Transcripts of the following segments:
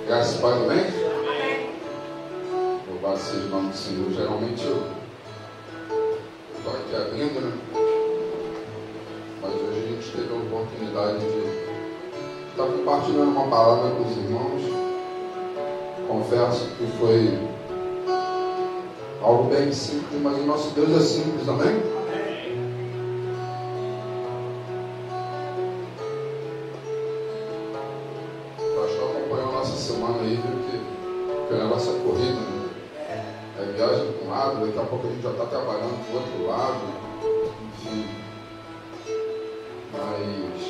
Graças a Pai, amém? Louvado seja o nome do Senhor. Geralmente eu estou aqui abrindo, né? Mas hoje a gente teve a oportunidade de estar compartilhando uma palavra com os irmãos. Confesso que foi algo bem simples, mas o nosso Deus é simples, amém? Semana aí, viu que o negócio é corrido, né? É viagem para um lado, daqui a pouco a gente já está trabalhando para o outro lado, enfim. Mas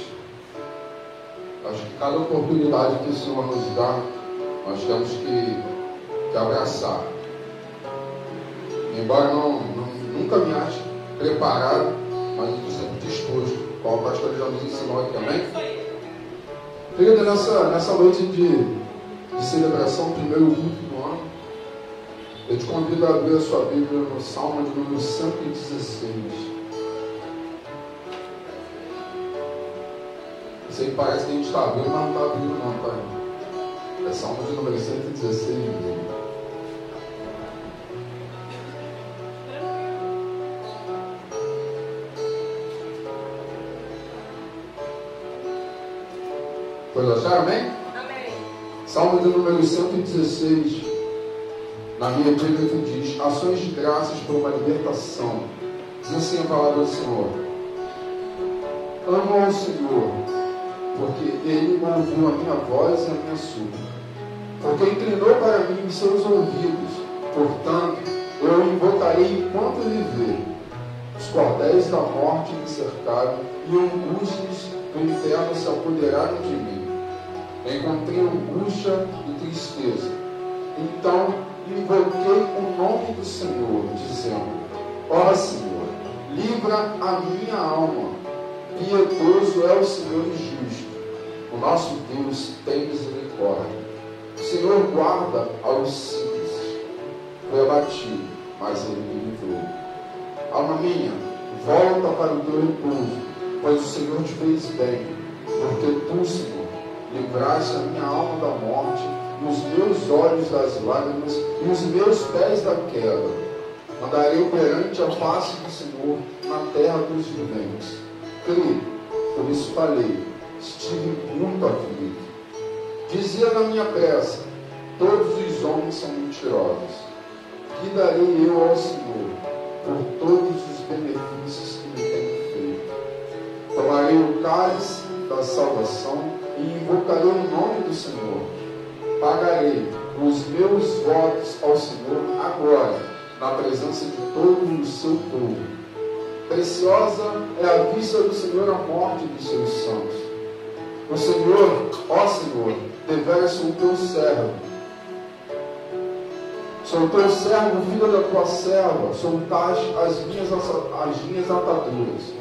acho que cada oportunidade que o Senhor nos dá, nós temos que abraçar. Embora nunca me ache preparado, mas eu estou sempre disposto, como o pastor já nos ensinou aqui, amém? Querido, nessa noite de celebração, primeiro culto do ano, eu te convido a abrir a sua Bíblia no Salmo de número 116. Eu sei que parece que a gente está abrindo, mas não está abrindo não, tá? É Salmo de número 116 mesmo. Pois acharam, amém? Salmo de número 116, na minha Bíblia que diz: ações de graças por uma libertação. Diz assim a palavra do Senhor: amo ao Senhor, porque Ele ouviu a minha voz e a minha súplica, porque inclinou para mim os seus ouvidos. Portanto, eu o invocarei enquanto viver. Os cordéis da morte me cercaram e angústias do inferno se apoderaram de mim. Encontrei angústia e tristeza. Então invoquei o nome do Senhor, dizendo: ó Senhor, livra a minha alma. Piedoso é o Senhor e justo. O nosso Deus tem misericórdia. O Senhor guarda aos simples. Foi abatido, mas Ele me livrou. Alma minha, volta para o teu repouso, pois o Senhor te fez bem, porque tu, Senhor, livraste a minha alma da morte, e os meus olhos das lágrimas, e os meus pés da queda. Andarei perante a face do Senhor na terra dos viventes. Criei, por isso falei, estive muito aflito. Dizia na minha pressa: todos os homens são mentirosos. Que darei eu ao Senhor por todos os benefícios que me tem feito? Tomarei o cálice da salvação e invocarei o nome do Senhor. Pagarei os meus votos ao Senhor agora, na presença de todo o seu povo. Preciosa é a vista do Senhor a morte dos seus santos. O Senhor, ó Senhor, deveras sou teu servo. Sou teu servo, filho da tua serva. Soltaste as minhas ataduras.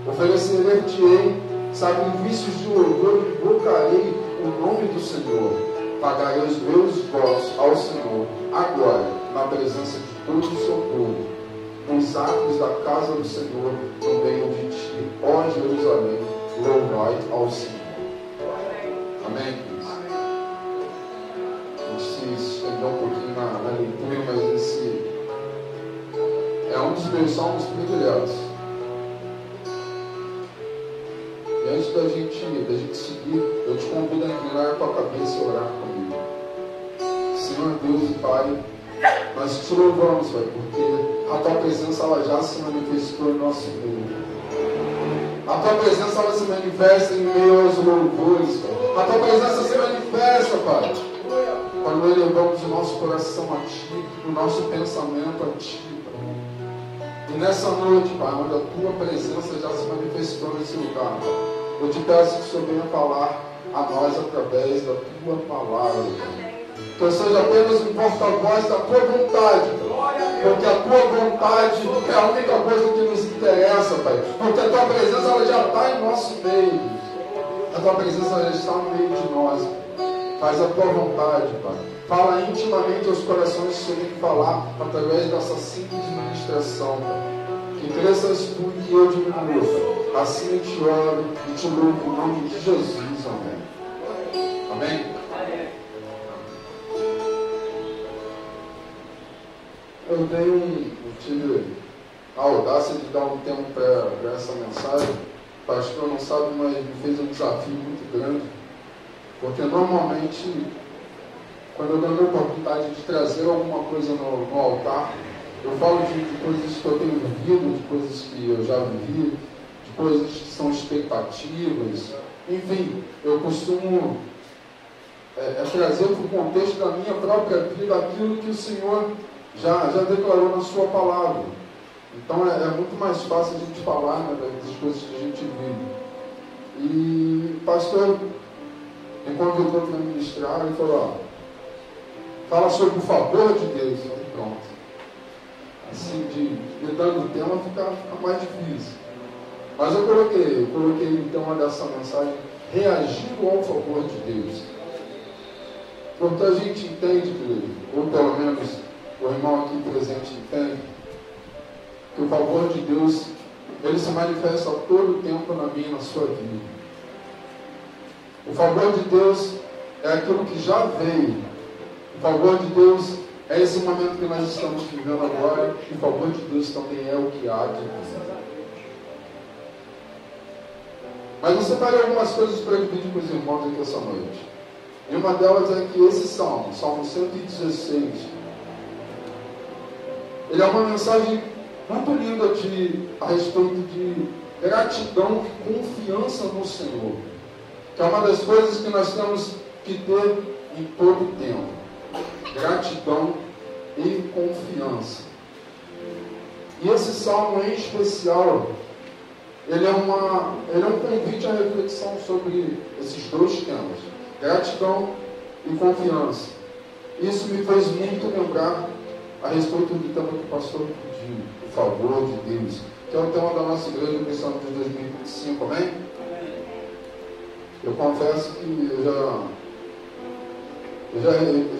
Oferecer-te-ei sacrifícios de louvor e invocarei o nome do Senhor. Pagarei os meus votos ao Senhor, agora, na presença de todo o seu povo, nos atos da casa do Senhor, no meio de ti, ó Jerusalém, louvai ao Senhor. Amém? A gente se estendeu um pouquinho na leitura, mas esse é um dos meus salmos prediletos. E antes da gente seguir, eu te convido a inclinar a tua cabeça e orar comigo. Senhor Deus e Pai, nós te louvamos, Pai, porque a tua presença ela já se manifestou em nosso meio. A tua presença ela se manifesta em meio aos louvores, Pai. A tua presença se manifesta, Pai, quando elevamos o nosso coração a Ti, o nosso pensamento a Ti, Pai. E nessa noite, Pai, onde a tua presença já se manifestou nesse lugar, Pai, eu te peço que o Senhor venha falar a nós através da tua palavra, Pai. Que eu seja apenas um porta-voz da tua vontade, porque a tua vontade é a única coisa que nos interessa, Pai. Porque a tua presença ela já está em nosso meio. A tua presença já está no meio de nós, Pai. Faz a tua vontade, Pai. Fala intimamente aos corações que o Senhor tem que falar através dessa simples ministração, Pai. Que cresças tu e que eu diminua. Assim eu te oro. oro e te louvo em nome de Jesus. Amém. Amém? eu tive a audácia de dar um tempo para essa mensagem. O pastor não sabe, mas me fez um desafio muito grande, porque normalmente, quando eu dou a oportunidade de trazer alguma coisa no altar, eu falo de coisas que eu tenho vivido, de coisas que eu já vivi, de coisas que são expectativas, enfim, eu costumo trazer para o contexto da minha própria vida aquilo que o Senhor já declarou na sua palavra. Então é muito mais fácil a gente falar, né, das coisas que a gente vive. E o pastor me convidou para ministrar e falou: fala sobre o favor de Deus. E pronto. Assim, de dando o tema fica mais difícil. Mas eu coloquei o tema dessa mensagem: reagindo ao favor de Deus. Porque a gente entende, ou pelo menos o irmão aqui presente entende, que o favor de Deus, ele se manifesta todo o tempo na minha e na sua vida. O favor de Deus é aquilo que já veio. O favor de Deus é esse momento que nós estamos vivendo agora. E o favor de Deus também é o que há de vir. Mas eu separei algumas coisas para dividir com os irmãos aqui essa noite. E uma delas é que esse Salmo 116, ele é uma mensagem muito linda a respeito de gratidão e confiança no Senhor, que é uma das coisas que nós temos que ter em todo o tempo: gratidão e confiança. E esse salmo em especial, ele é um convite à reflexão sobre esses dois temas: gratidão e confiança. Isso me fez muito lembrar a respeito do tema que o pastor pediu, o favor de Deus, que é o tema da nossa igreja cristã de 2025, amém? Eu confesso que eu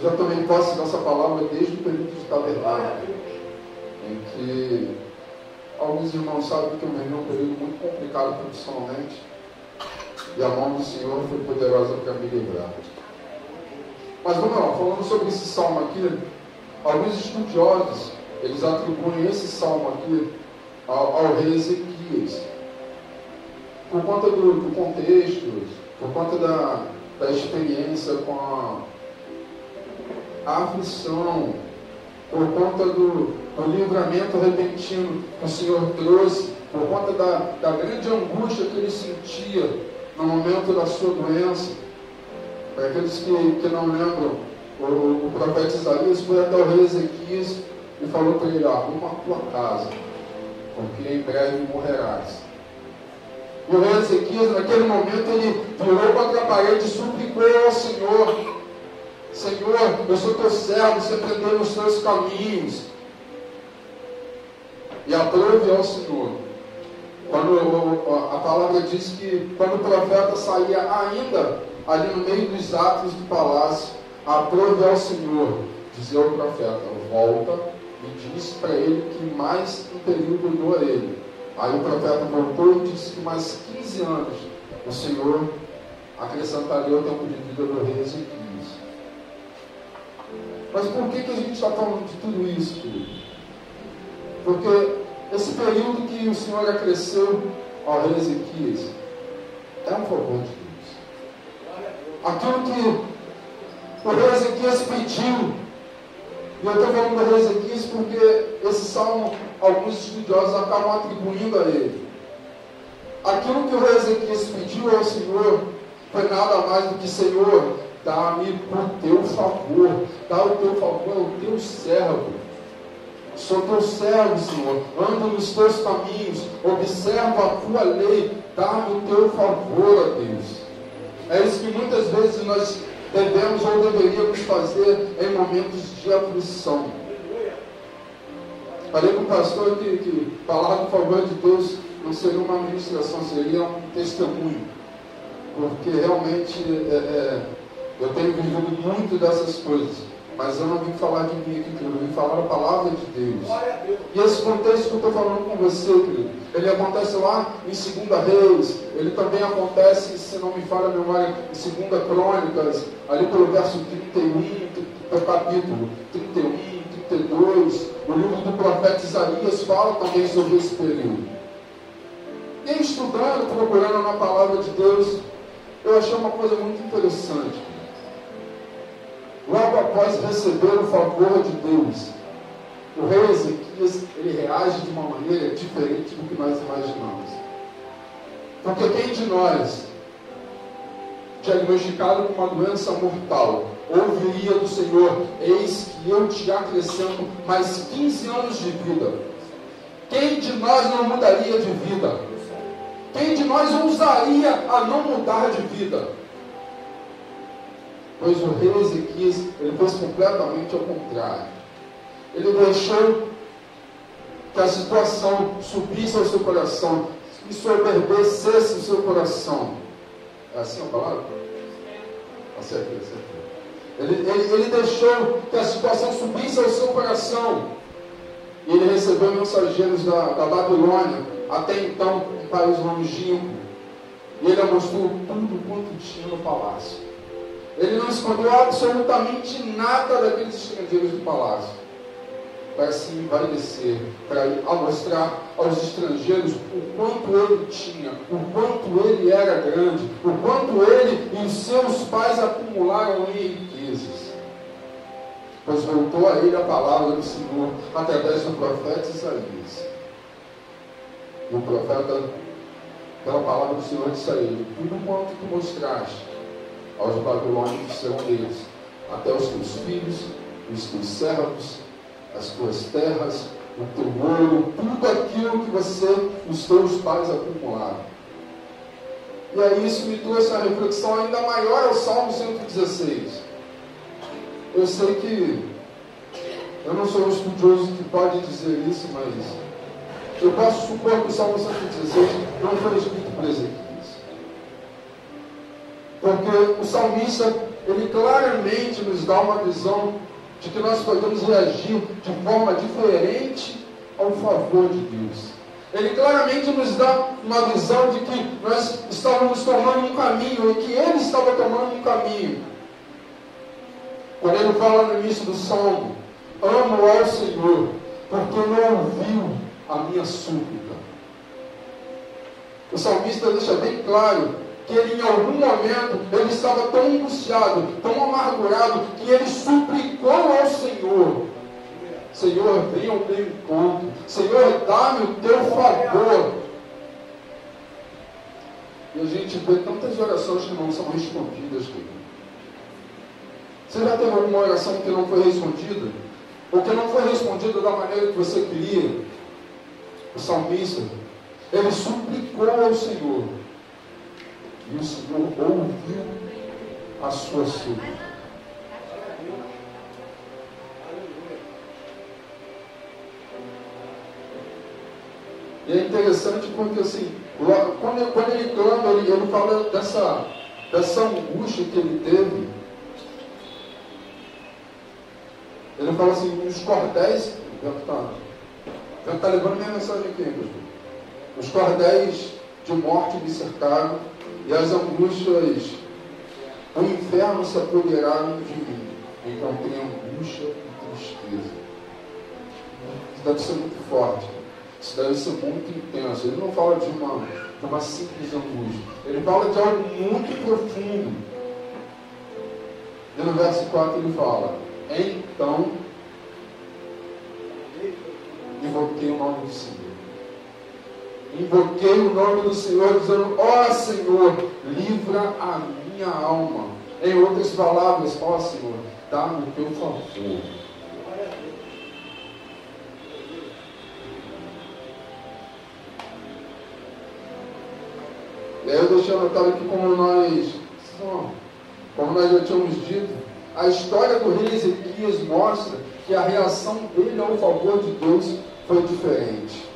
já tomei posse dessa palavra desde o período de tabernáculo, em que alguns irmãos sabem que eu vivi um período muito complicado profissionalmente, e a mão do Senhor foi poderosa para me livrar. Mas vamos lá, falando sobre esse salmo aqui, alguns estudiosos, eles atribuem esse salmo aqui ao rei Ezequias, por conta do contexto, por conta da experiência com a aflição, por conta do livramento repentino que o Senhor trouxe, por conta da grande angústia que ele sentia no momento da sua doença. Para aqueles que não lembram, o profeta Isaías foi até o rei Ezequias e falou para ele: arruma a tua casa, porque em breve morrerás. E o rei Ezequias, naquele momento, ele virou contra a parede e suplicou ao Senhor: Senhor, eu sou teu servo, sempre andei nos teus caminhos. E aprove ao Senhor. Quando a palavra diz que quando o profeta saía ainda ali no meio dos átrios do palácio, aprove ao Senhor, dizia ao profeta: volta e disse para ele que mais um período dou a ele. Aí o profeta voltou e disse que mais 15 anos o Senhor acrescentaria o tempo de vida do rei Ezequias. Mas por que a gente está falando de tudo isso, querido? Porque esse período que o Senhor acresceu ao rei Ezequias é um favor de Deus. Aquilo que o rei Ezequias pediu, e eu estou falando do rei Ezequias porque esse salmo, alguns estudiosos acabam atribuindo a ele. Aquilo que o rei Ezequias pediu ao Senhor foi nada mais do que: Senhor, dá-me por teu favor, dá o teu favor ao teu servo. Sou teu servo, Senhor, ando nos teus caminhos, observo a tua lei, dá-me o teu favor, ó Deus. É isso que muitas vezes nós devemos ou deveríamos fazer em momentos de aflição. Falei com o pastor que falar do favor de Deus não seria uma ministração, seria um testemunho, porque realmente eu tenho vivido muito dessas coisas, mas eu não vim falar de mim aqui, querido, eu vim falar a palavra de Deus. E esse contexto que eu estou falando com você, querido, ele acontece lá em 2 Reis, ele também acontece, se não me falha a memória, em 2 Crônicas, ali pelo verso 31, capítulo 31, 32, Deus. O livro do profeta Isaías fala também sobre esse período. E estudando, procurando na palavra de Deus, eu achei uma coisa muito interessante. Logo após receber o favor de Deus, o rei Ezequias, ele reage de uma maneira diferente do que nós imaginamos. Porque quem de nós, diagnosticado com uma doença mortal, ouviria do Senhor: eis que eu te acrescento mais 15 anos de vida? Quem de nós não mudaria de vida? Quem de nós ousaria a não mudar de vida? Pois o rei Ezequias, ele fez completamente ao contrário. Ele deixou que a situação subisse ao seu coração, que soberbecesse o seu coração. É assim a palavra? Acertei. Ele deixou que a situação subisse ao seu coração. E ele recebeu mensageiros da Babilônia, até então um país longínquo. E ele mostrou tudo quanto tinha no palácio. Ele não escondeu absolutamente nada daqueles estrangeiros do palácio, para se envaidecer, para mostrar aos estrangeiros o quanto ele tinha, o quanto ele era grande, o quanto ele e os seus pais acumularam em riquezas. Pois voltou a ele a palavra do Senhor através do profeta Isaías. E o profeta, pela palavra do Senhor, disse a ele: tudo quanto tu mostraste aos babilônicos serão deles, até os teus filhos, os teus servos, as tuas terras, o teu ouro, tudo aquilo que os teus pais acumularam. E aí isso me trouxe uma reflexão ainda maior ao Salmo 116. Eu sei que eu não sou um estudioso que pode dizer isso, mas eu posso supor que o Salmo 116 não foi escrito por Ezequias. Porque o salmista, ele claramente nos dá uma visão de que nós podemos reagir de forma diferente ao favor de Deus. Ele claramente nos dá uma visão de que nós estávamos tomando um caminho, e que ele estava tomando um caminho. Quando ele fala no início do Salmo: amo ao Senhor, porque não ouviu a minha súplica. O salmista deixa bem claro que ele, em algum momento, ele estava tão angustiado, tão amargurado, que ele suplicou ao Senhor: Senhor, venha ao meu encontro. Senhor, dá-me o teu favor. E a gente vê tantas orações que não são respondidas, querido. Você já teve alguma oração que não foi respondida? Ou que não foi respondida da maneira que você queria? O salmista, ele suplicou ao Senhor. E o Senhor ouviu a sua súplica. E é interessante porque, assim, quando ele clama, ele fala dessa angústia que ele teve. Ele fala assim: os cordéis. Já está levando minha mensagem aqui, pastor. Os cordéis de morte me cercaram, e as angústias, o inferno se apoderaram de mim. Então tem angústia e tristeza. Isso deve ser muito forte. Isso deve ser muito intenso. Ele não fala de uma simples angústia. Ele fala de algo muito profundo. E no verso 4 ele fala: então invoquei o nome do Senhor. Invoquei o nome do Senhor, dizendo: ó Senhor, livra a minha alma. Em outras palavras, ó Senhor, dá-me o teu favor. E aí eu deixei anotado aqui, como nós já tínhamos dito, a história do rei Ezequias mostra que a reação dele ao favor de Deus foi diferente.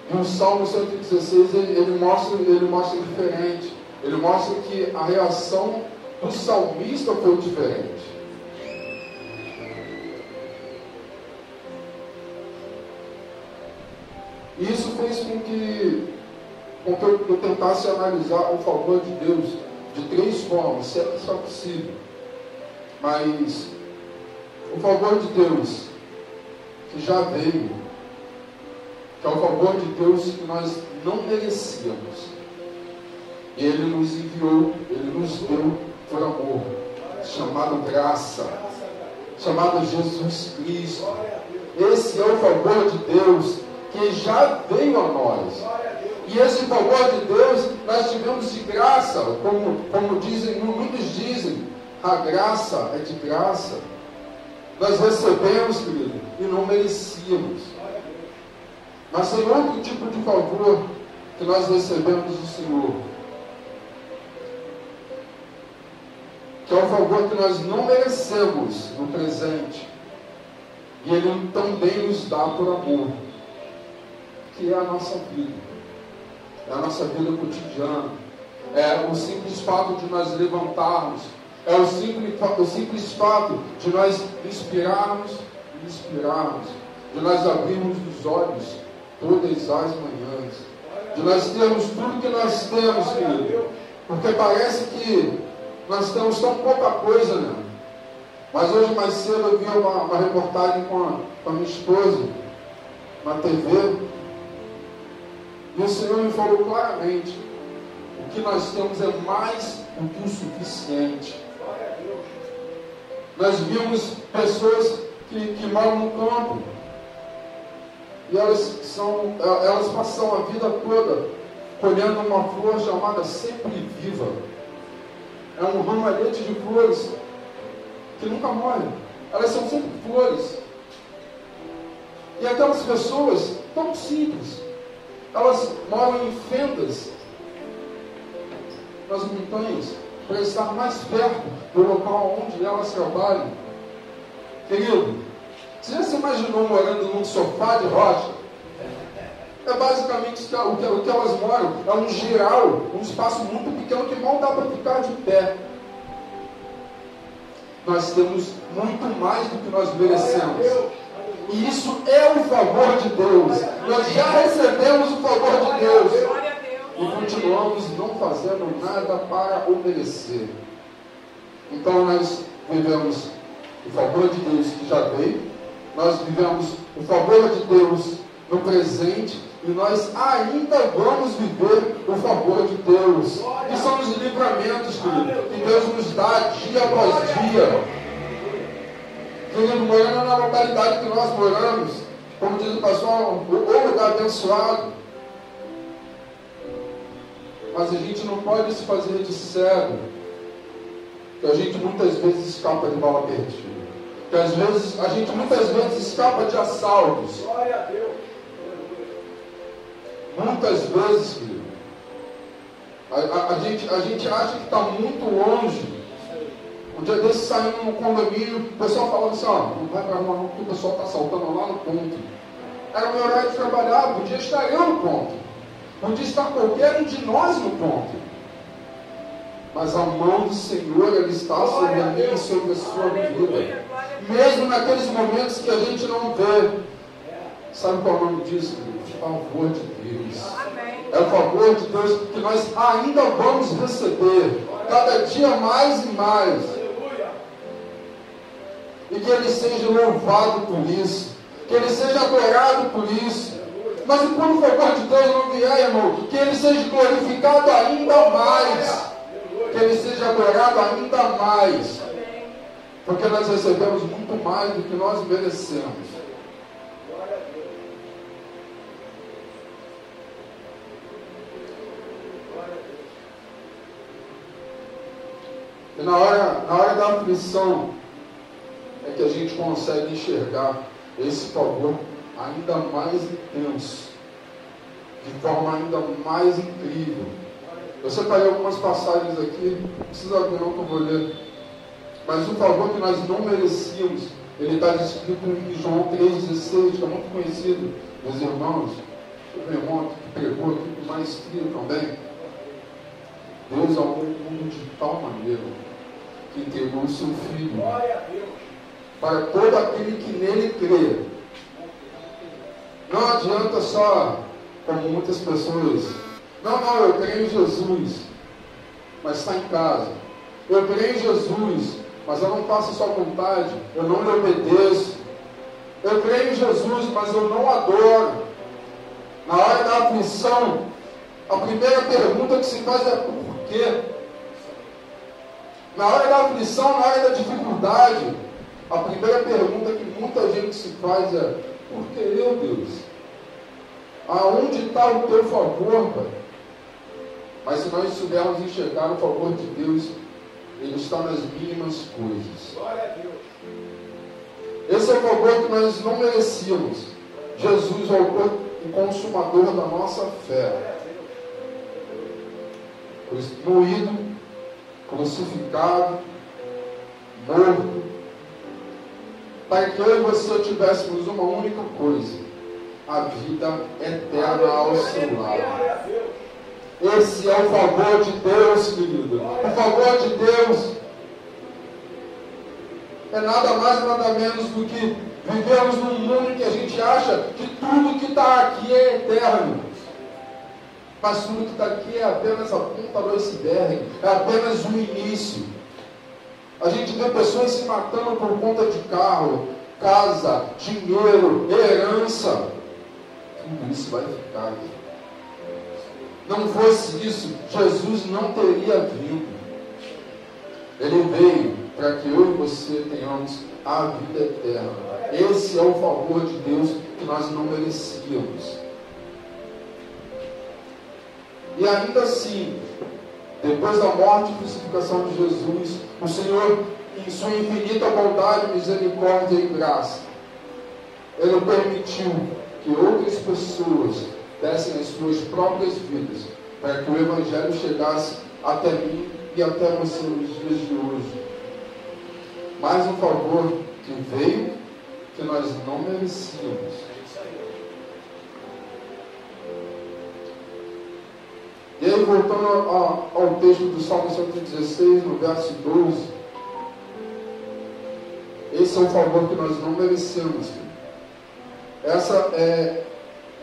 E o Salmo 116, ele mostra diferente. Ele mostra que a reação do salmista foi diferente. E isso fez com que eu tentasse analisar o favor de Deus de três formas, se é que isso é possível. Mas o favor de Deus que já veio, que é o favor de Deus que nós não merecíamos, e Ele nos enviou, Ele nos deu por amor, chamado graça, chamado Jesus Cristo. Esse é o favor de Deus que já veio a nós. E esse favor de Deus nós tivemos de graça, como dizem, muitos dizem, a graça é de graça. Nós recebemos, querido, e não merecíamos. Mas tem outro tipo de favor que nós recebemos do Senhor, que é o favor que nós não merecemos no presente, e Ele também nos dá por amor, que é a nossa vida, é a nossa vida cotidiana, é o simples fato de nós levantarmos, é o simples fato de nós inspirarmos, de nós abrirmos os olhos todas as manhãs, de nós termos tudo que nós temos, querido, porque parece que nós temos tão pouca coisa, né? Mas hoje mais cedo eu vi uma reportagem com a minha esposa na TV, e o Senhor me falou claramente: o que nós temos é mais do que o suficiente. Nós vimos pessoas que moram no campo, e elas passam a vida toda colhendo uma flor chamada sempre viva. É um ramalhete de flores que nunca morre. Elas são sempre flores. E aquelas pessoas tão simples, elas moram em fendas nas montanhas para estar mais perto do local onde elas trabalham. Querido, você já se imaginou morando num sofá de rocha? É basicamente o que elas moram. É um geral, um espaço muito pequeno que mal dá para ficar de pé. Nós temos muito mais do que nós merecemos. E isso é o favor de Deus. Nós já recebemos o favor de Deus. E continuamos não fazendo nada para o merecer. Então nós vivemos o favor de Deus que já veio. Nós vivemos o favor de Deus no presente. E nós ainda vamos viver o favor de Deus. Que são os livramentos, querido, que Deus nos dá dia após dia. Querido, morando na localidade que nós moramos, como diz o pastor, o lugar abençoado. Mas a gente não pode se fazer de cego, que a gente muitas vezes escapa de bala perdida. Que às vezes, a gente muitas vezes escapa de assaltos. Glória a Deus. Muitas vezes, querido, a gente acha que está muito longe. Um dia desse saindo no condomínio, o pessoal falava assim: ó, não vai para lá não, porque o pessoal está assaltando lá no ponto. Era o meu horário de trabalhar, podia estar eu no ponto, podia estar qualquer um de nós no ponto. Mas a mão do Senhor, Ele está sobre a minha e sobre a sua vida. Mesmo naqueles momentos que a gente não vê. Sabe qual é o nome disso, querido? Favor de Deus. É o favor de Deus que nós ainda vamos receber, cada dia mais e mais. E que Ele seja louvado por isso, que Ele seja adorado por isso. Mas e quando o favor de Deus não vier, irmão, que Ele seja glorificado ainda mais, que Ele seja adorado ainda mais, porque nós recebemos muito mais do que nós merecemos. E na hora da aflição é que a gente consegue enxergar esse favor ainda mais intenso, de forma ainda mais incrível. Eu separei algumas passagens aqui, não precisa ver não que eu vou ler. Mas o favor que nós não merecíamos, ele está descrito em João 3,16, que é muito conhecido dos irmãos. O irmão que pregou aqui com maestria também. Deus amou o mundo de tal maneira que entregou o seu Filho para todo aquele que nele crê. Não adianta só, como muitas pessoas, não, eu creio em Jesus, mas está em casa. Eu creio em Jesus, mas eu não faço a sua vontade, eu não lhe obedeço. Eu creio em Jesus, mas eu não adoro. Na hora da aflição, a primeira pergunta que se faz é por quê? Na hora da aflição, na hora da dificuldade, a primeira pergunta que muita gente se faz é: por que eu, Deus? Aonde está o teu favor, Pai? Mas se nós soubermos enxergar o favor de Deus, Ele está nas mínimas coisas. Glória a Deus. Esse é o favor que nós não merecíamos. Jesus, o autor e consumador da nossa fé, moído, crucificado, morto, para que eu e você tivéssemos uma única coisa: a vida eterna ao seu lado. Esse é o favor de Deus, querido. O favor de Deus é nada mais, nada menos do que vivemos num mundo em que a gente acha que tudo que está aqui é eterno. Mas tudo que está aqui é apenas a ponta do iceberg, é apenas o início. A gente vê pessoas se matando por conta de carro, casa, dinheiro, herança. Tudo isso vai ficar. Não fosse isso, Jesus não teria vindo. Ele veio para que eu e você tenhamos a vida eterna. Esse é o favor de Deus que nós não merecíamos. E ainda assim, depois da morte e crucificação de Jesus, o Senhor, em sua infinita bondade, misericórdia e graça, Ele permitiu que outras pessoas dessem as suas próprias vidas, para que o Evangelho chegasse até mim e até você nos dias de hoje. Mais um favor que veio, que nós não merecíamos. E aí, voltando ao texto do Salmo 116, no verso 12, esse é o favor que nós não merecemos. Essa é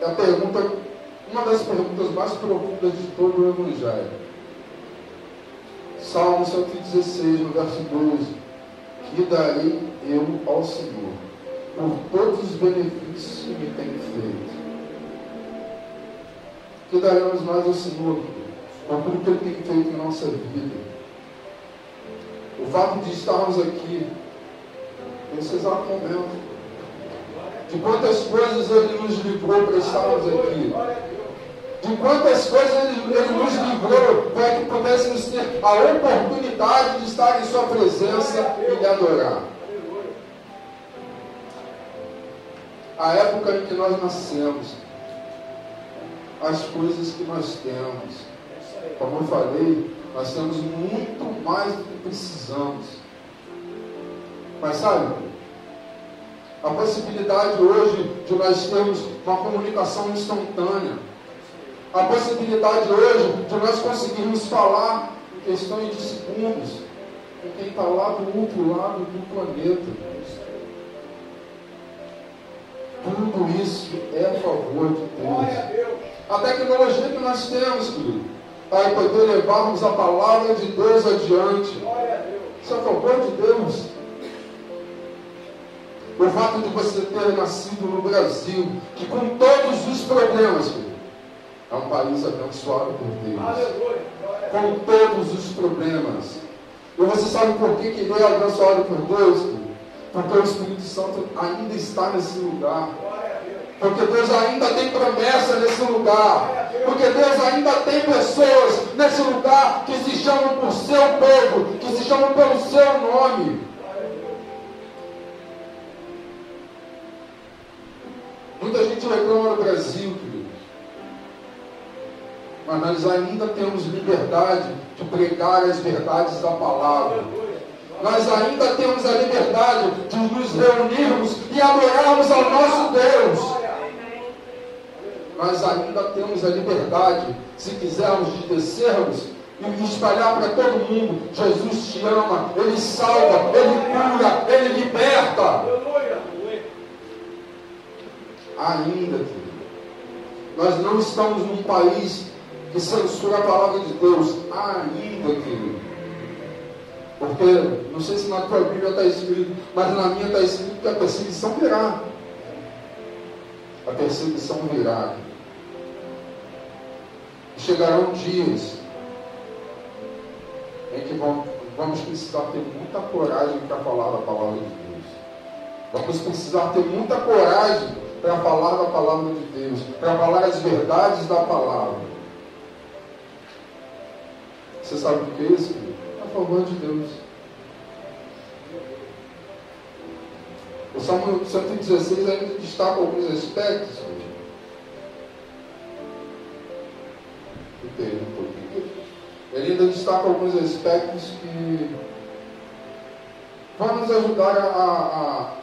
a pergunta, uma das perguntas mais profundas de todo o Evangelho. Salmo 116, no verso 12: que darei eu ao Senhor por todos os benefícios que me tem feito? Que daremos nós ao Senhor por tudo que Ele tem feito em nossa vida? O fato de estarmos aqui nesse exato momento, de quantas coisas Ele nos livrou para estarmos aqui, de quantas coisas Ele nos livrou para que pudéssemos ter a oportunidade de estar em Sua presença e lhe adorar. A época em que nós nascemos, as coisas que nós temos, como eu falei, nós temos muito mais do que precisamos. Mas sabe, a possibilidade hoje de nós termos uma comunicação instantânea, a possibilidade hoje de nós conseguirmos falar em questões de segundos com quem está lá do outro lado do planeta. Tudo isso é a favor de Deus. A tecnologia que nós temos, querido, para poder levarmos a palavra de Deus adiante, isso é a favor de Deus. O fato de você ter nascido no Brasil, que com todos os problemas, querido, é um país abençoado por Deus. Com todos os problemas. E você sabe por que ele é abençoado por Deus, querido? Porque o Espírito Santo ainda está nesse lugar. Porque Deus ainda tem promessa nesse lugar. Porque Deus ainda tem pessoas nesse lugar que se chamam por seu povo, que se chamam pelo seu nome. Muita gente reclama no Brasil, querido, mas nós ainda temos liberdade de pregar as verdades da palavra. Nós ainda temos a liberdade de nos reunirmos e adorarmos ao nosso Deus. Nós ainda temos a liberdade, se quisermos, de descermos e espalhar para todo mundo: Jesus te ama, Ele salva, Ele cura, Ele liberta. Ainda, querido, nós não estamos num país que censura a palavra de Deus. Ainda, querido. Porque, não sei se na tua Bíblia está escrito, mas na minha está escrito que a perseguição virá. A perseguição virá. Chegarão dias em que vamos precisar ter muita coragem para falar da palavra de Deus. Vamos precisar ter muita coragem para falar da palavra de Deus, para falar as verdades da palavra. Você sabe o que é isso? A favor de Deus. O Salmo 116 ainda destaca alguns aspectos. Ele ainda destaca alguns aspectos que vão nos ajudar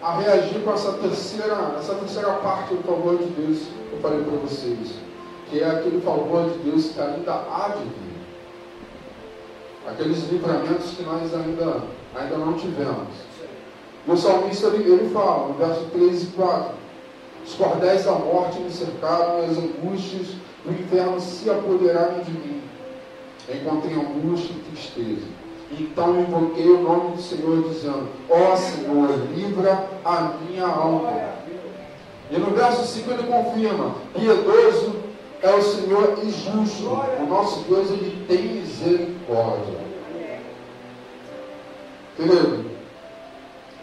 a reagir com essa terceira parte do favor de Deus que eu falei para vocês, que é aquele favor de Deus que ainda há de vir. Aqueles livramentos que nós ainda não tivemos. E o salmista ele fala, no verso 3 e 4, os cordéis da morte me cercaram e as angústias do inferno se apoderaram de mim. Encontrei angústia e tristeza. Então invoquei o nome do Senhor, dizendo: ó Senhor, livra a minha alma. E no verso 5 ele confirma: piedoso é o Senhor e justo. O nosso Deus, ele tem misericórdia. Querido,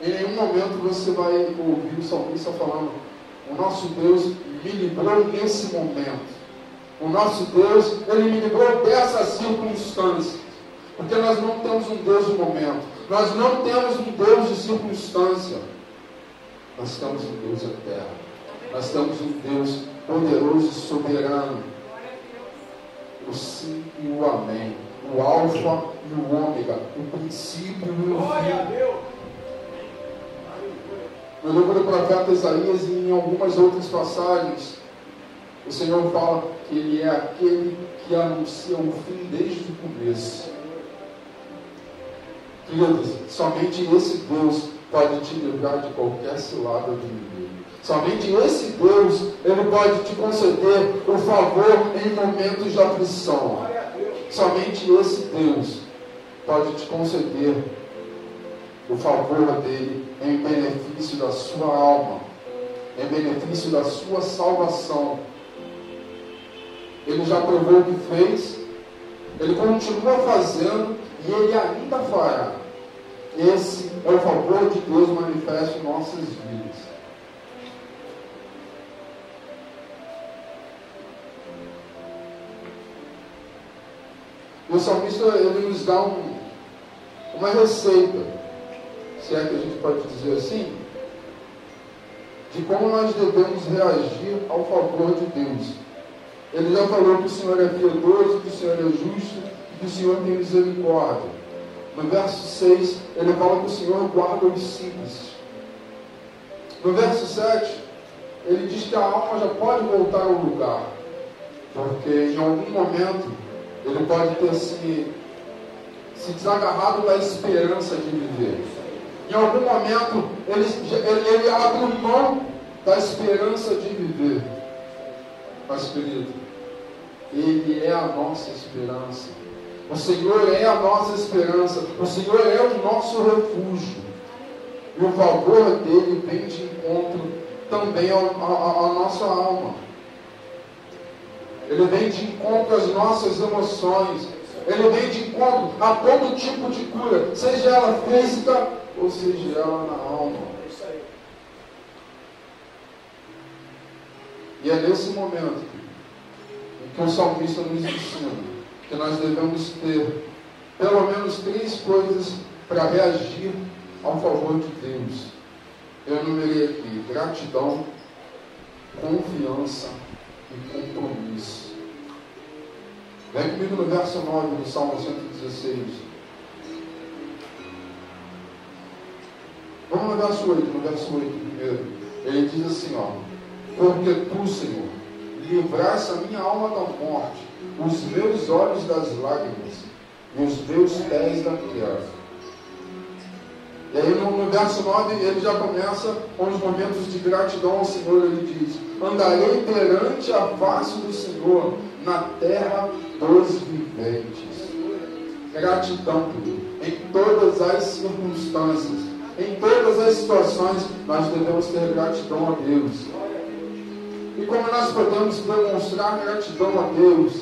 em nenhum momento você vai ouvir o salmista falando: o nosso Deus me livrou nesse momento. O nosso Deus, ele me livrou dessas circunstâncias. Porque nós não temos um Deus de momento. Nós não temos um Deus de circunstância. Nós temos um Deus eterno. Nós temos um Deus poderoso e soberano. O sim e o amém. O alfa e o ômega. O princípio e o fim. No livro do profeta Isaías e em algumas outras passagens, o Senhor fala que Ele é aquele que anuncia o fim desde o começo. Queridos, somente esse Deus pode te livrar de qualquer cilada de viver. Somente esse Deus, Ele pode te conceder o favor em momentos de aflição. Somente esse Deus pode te conceder o favor dele em benefício da sua alma, em benefício da sua salvação. Ele já provou o que fez, ele continua fazendo e ele ainda fará. Esse é o favor de Deus manifesto em nossas vidas. E o salmista, ele nos dá uma receita, se é que a gente pode dizer assim, de como nós devemos reagir ao favor de Deus. Ele já falou que o Senhor é piedoso, que o Senhor é justo e que o Senhor tem misericórdia. No verso 6, ele fala que o Senhor guarda os simples. No verso 7, ele diz que a alma já pode voltar ao lugar, porque em algum momento ele pode ter se desagarrado da esperança de viver. Em algum momento ele abre mão da esperança de viver. Mas, querido, Ele é a nossa esperança. O Senhor é a nossa esperança. O Senhor é o nosso refúgio. E o favor dele vem de encontro também à nossa alma. Ele vem de encontro às nossas emoções. Ele vem de encontro a todo tipo de cura, seja ela física ou seja ela na alma. E é nesse momento em que o salmista nos ensina que nós devemos ter pelo menos 3 coisas para reagir ao favor de Deus. Eu enumerei aqui: gratidão, confiança e compromisso. Vem comigo no verso 9 do Salmo 116. Vamos no verso 8, primeiro. Ele diz assim, porque tu, Senhor, livraste a minha alma da morte, os meus olhos das lágrimas e os meus pés da queda. E aí no verso 9 ele já começa com os momentos de gratidão ao Senhor. Ele diz: andarei perante a face do Senhor na terra dos viventes. Gratidão, querido. Em todas as circunstâncias, em todas as situações, nós devemos ter gratidão a Deus. E como nós podemos demonstrar gratidão a Deus?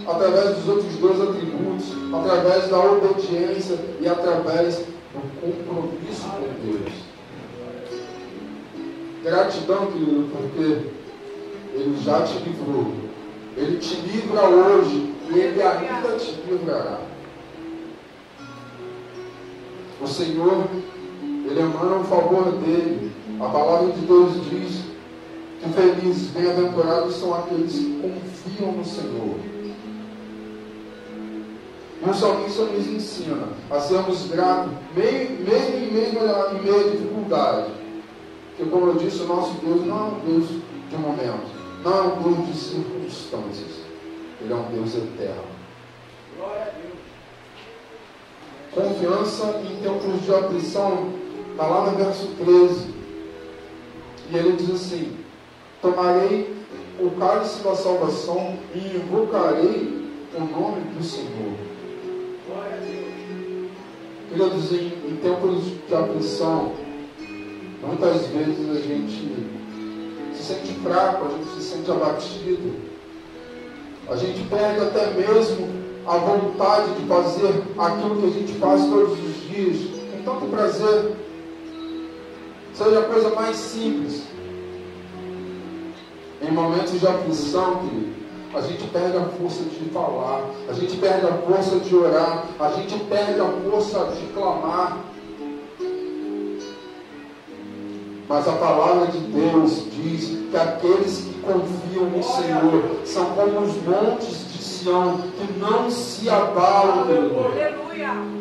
Através dos outros dois atributos, através da obediência e através do compromisso com Deus. Gratidão, querido, porque Ele já te livrou. Ele te livra hoje e Ele ainda te livrará. O Senhor, Ele emana o favor dEle. A palavra de Deus diz que felizes, bem-aventurados são aqueles que confiam no Senhor. E o salmista nos ensina a sermos gratos, mesmo em meio à dificuldade. Porque, como eu disse, o nosso Deus não é um Deus de momento, não é um Deus de circunstâncias. Ele é um Deus eterno. Glória a Deus. Confiança em tempos de aflição, está lá no verso 13. E ele diz assim: tomarei o cálice da salvação e invocarei o nome do Senhor. Glória a Deus. Queridos, em tempos de aflição, muitas vezes a gente se sente fraco, a gente se sente abatido, a gente perde até mesmo a vontade de fazer aquilo que a gente faz todos os dias, com tanto prazer, seja a coisa mais simples. Em momentos de aflição, querido, a gente perde a força de falar, a gente perde a força de orar, a gente perde a força de clamar. Mas a palavra de Deus diz que aqueles que confiam no Senhor são como os montes de Sião, que não se abalam.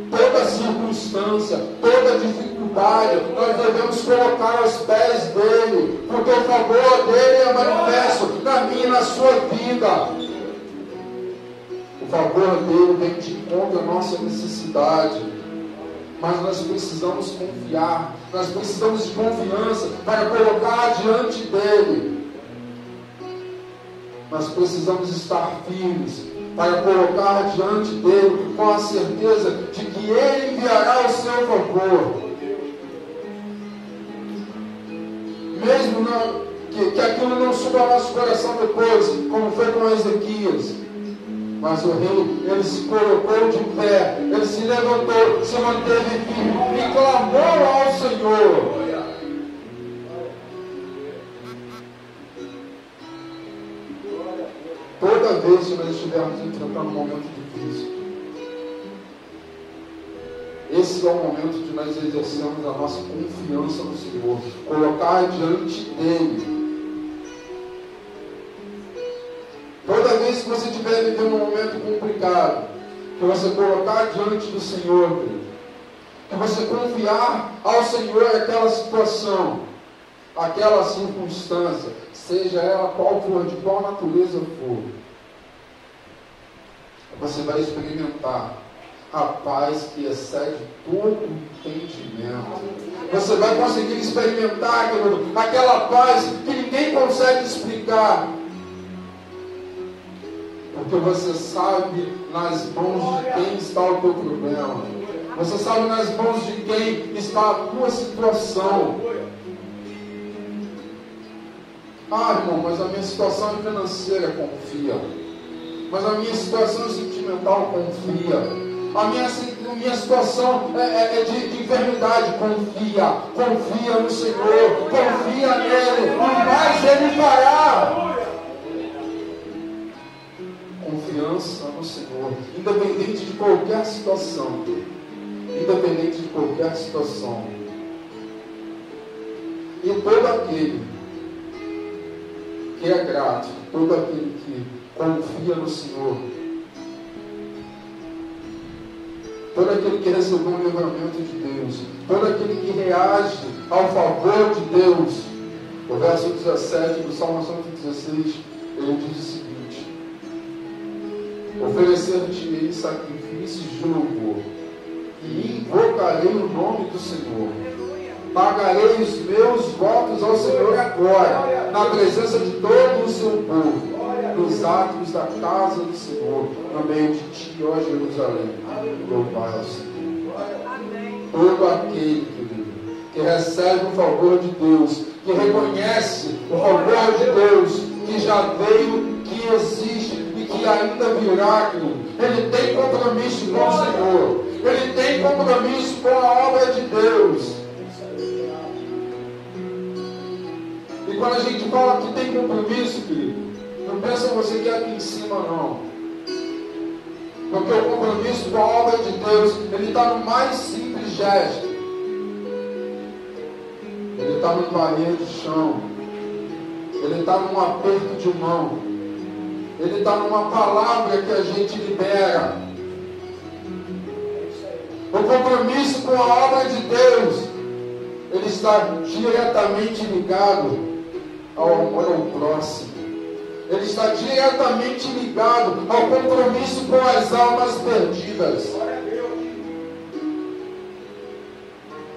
Toda circunstância, toda dificuldade, nós devemos colocar aos pés dele, porque o favor dele é manifesto na minha e na sua vida. O favor dele vem de encontro à nossa necessidade. Mas nós precisamos confiar, nós precisamos de confiança para colocar diante dele. Nós precisamos estar firmes para colocar diante dele com a certeza de que ele enviará o seu favor. Mesmo que aquilo não suba ao nosso coração depois, como foi com Ezequias. Mas o rei, ele se colocou de pé, ele se levantou, se manteve firme e clamou ao Senhor. Toda vez que nós estivermos enfrentando um momento difícil, esse é o momento de nós exercermos a nossa confiança no Senhor, colocar diante dele. Toda vez que você estiver vivendo um momento complicado, que você colocar diante do Senhor, que você confiar ao Senhor aquela situação, aquela circunstância, seja ela qual for, de qual natureza for, você vai experimentar a paz que excede todo entendimento. Você vai conseguir experimentar aquela paz que ninguém consegue explicar. Porque você sabe nas mãos de quem está o teu problema. Você sabe nas mãos de quem está a tua situação. Ah, irmão, mas a minha situação é financeira, confia. Mas a minha situação sentimental, confia. A minha situação é de enfermidade, confia. Confia no Senhor, confia nele, mas ele fará. Confiança no Senhor, independente de qualquer situação, independente de qualquer situação. E todo aquele que é grato, todo aquele que confia no Senhor, todo aquele que recebeu o livramento de Deus, todo aquele que reage ao favor de Deus. O verso 17 do Salmo 116, ele diz o seguinte: oferecer-te-ei sacrifícios de louvor, e invocarei o nome do Senhor. Pagarei os meus votos ao Senhor agora, na presença de todo o seu povo. nos átrios da casa do Senhor, no meio de ti, ó Jerusalém. Louvai ao Senhor. Todo aquele, querido, que recebe o favor de Deus, que reconhece o favor de Deus, que já veio, que existe e que ainda virá, querido, ele tem compromisso com o Senhor, ele tem compromisso com a obra de Deus. E quando a gente fala que tem compromisso, querido, não pensa você que é aqui em cima, não. Porque o compromisso com a obra de Deus, ele está no mais simples gesto. Ele está no varrer de chão. Ele está num aperto de mão. Ele está numa palavra que a gente libera. O compromisso com a obra de Deus, ele está diretamente ligado ao amor ao próximo. Ele está diretamente ligado ao compromisso com as almas perdidas.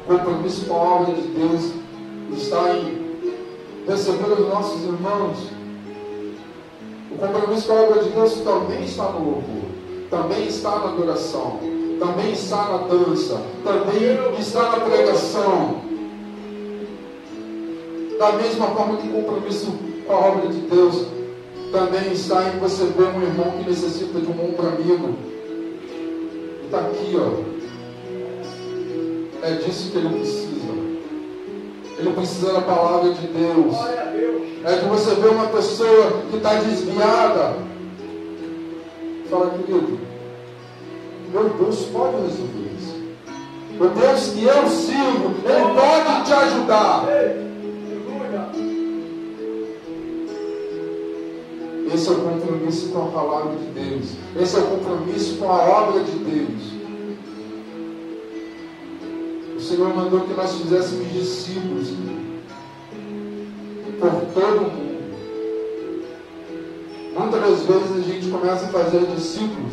O compromisso com a obra de Deus está em receber os nossos irmãos. O compromisso com a obra de Deus também está no louvor, também está na adoração, também está na dança, também está na pregação. Da mesma forma que o compromisso com a obra de Deus também está em você ver um irmão que necessita de um ombro amigo. Está aqui, ó. É disso que ele precisa. Ele precisa da palavra de Deus. É de você ver uma pessoa que está desviada. Fala, querido, meu Deus pode resolver isso. O Deus que eu sirvo, Ele pode te ajudar. Esse é o compromisso com a palavra de Deus. Esse é o compromisso com a obra de Deus. O Senhor mandou que nós fizéssemos discípulos por todo o mundo. Muitas das vezes a gente começa a fazer discípulos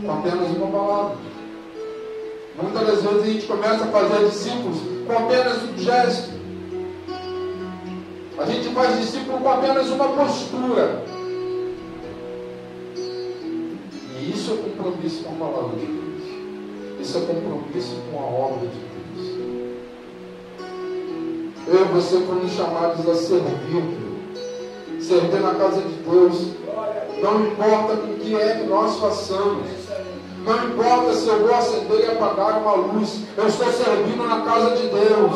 com apenas uma palavra. Muitas das vezes a gente começa a fazer discípulos com apenas um gesto. A gente faz discípulo com apenas uma postura. E isso é compromisso com a palavra de Deus. Isso é compromisso com a obra de Deus. Eu e você fomos chamados a servir. Servir na casa de Deus. Não importa com o que é que nós façamos. Não importa se eu vou acender e apagar uma luz. Eu estou servindo na casa de Deus.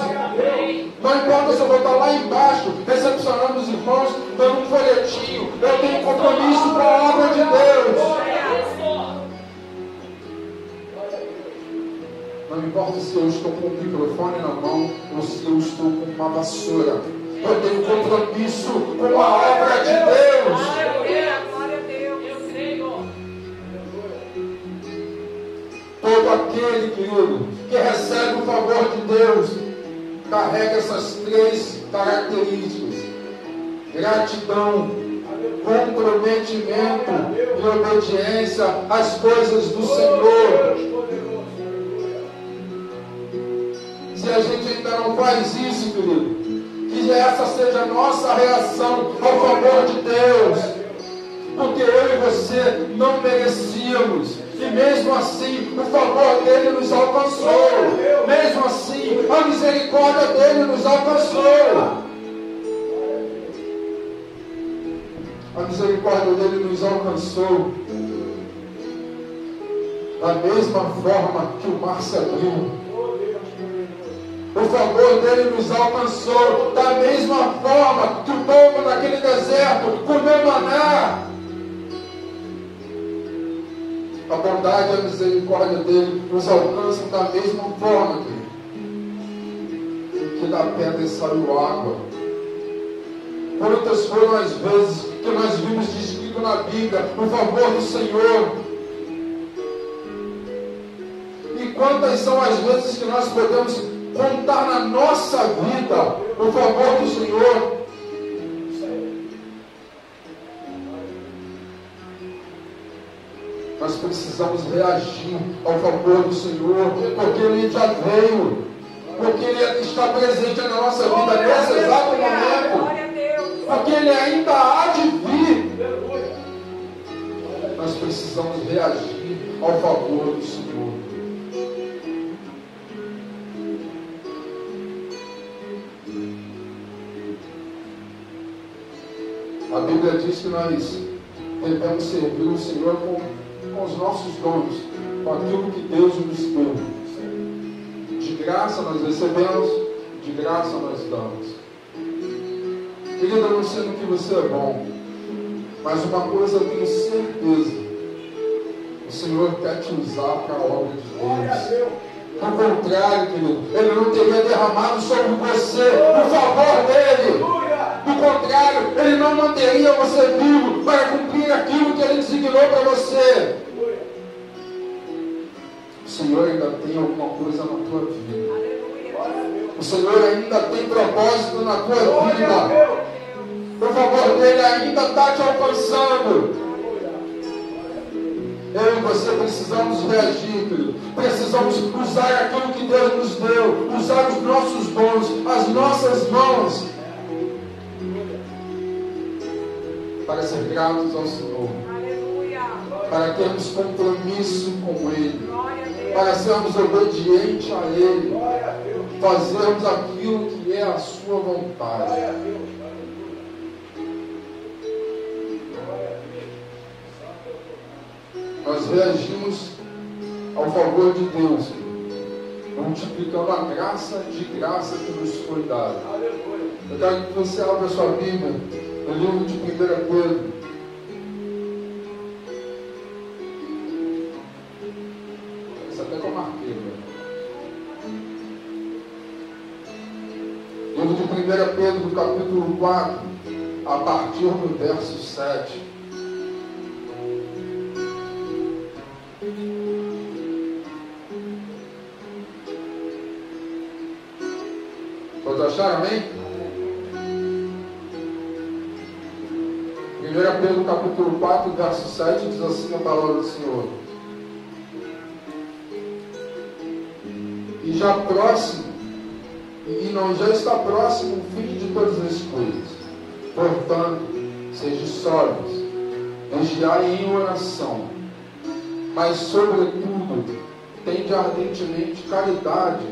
Não importa se eu vou estar lá embaixo, recepcionando os irmãos, dando um folhetinho. Eu tenho compromisso com a obra de Deus. Não importa se eu estou com o microfone na mão ou se eu estou com uma vassoura. Eu tenho compromisso com a obra de Deus. Todo aquele, querido, que recebe o favor de Deus, carrega essas três características: gratidão, comprometimento e obediência às coisas do Senhor. Se a gente ainda não faz isso, querido, que essa seja a nossa reação ao favor de Deus, porque eu e você não merecíamos, e mesmo assim o favor dele nos alcançou, mesmo assim a misericórdia dele nos alcançou. A misericórdia dele nos alcançou da mesma forma que o mar se abriu. O favor dele nos alcançou da mesma forma que o povo naquele deserto comeu maná. A bondade e a misericórdia dele nos alcançam da mesma forma que da pedra saiu água. Quantas foram as vezes que nós vimos descrito na Bíblia o favor do Senhor? E quantas são as vezes que nós podemos contar na nossa vida o favor do Senhor? Nós precisamos reagir ao favor do Senhor, porque Ele já veio, porque Ele está presente na nossa vida nesse exato momento, porque Ele ainda há de vir. nós precisamos reagir ao favor do Senhor. A Bíblia diz que nós devemos servir o Senhor com os nossos dons, com aquilo que Deus nos deu. De graça nós recebemos, de graça nós damos. Querido, eu não sei no que você é bom, mas uma coisa eu tenho certeza: o Senhor quer te usar para a obra de Deus. Ao contrário, querido, Ele não teria derramado sobre você o favor dEle. Do contrário, Ele não manteria você vivo para cumprir aquilo que Ele designou para você. O Senhor ainda tem alguma coisa na tua vida. O Senhor ainda tem propósito na tua vida. O favor dEle ainda está te alcançando. Eu e você precisamos reagir, querido. Precisamos usar aquilo que Deus nos deu, usar os nossos dons, as nossas mãos, para ser gratos ao Senhor, para termos compromisso com Ele, para sermos obedientes a Ele, fazermos aquilo que é a sua vontade. Nós reagimos ao favor de Deus, multiplicando a graça de graça que nos foi dada. Eu quero que você abra a sua Bíblia no livro de 1 Pedro. Isso até que eu marquei, né? Livro de 1 Pedro, capítulo 4, a partir do verso 7. Todos acharam, amém? 1 Pedro capítulo 4, verso 7 diz assim a palavra do Senhor: E já próximo, e não já está próximo o fim de todas as coisas. Portanto, sejam sóbrios, vigiai em oração, mas sobretudo, tende ardentemente caridade,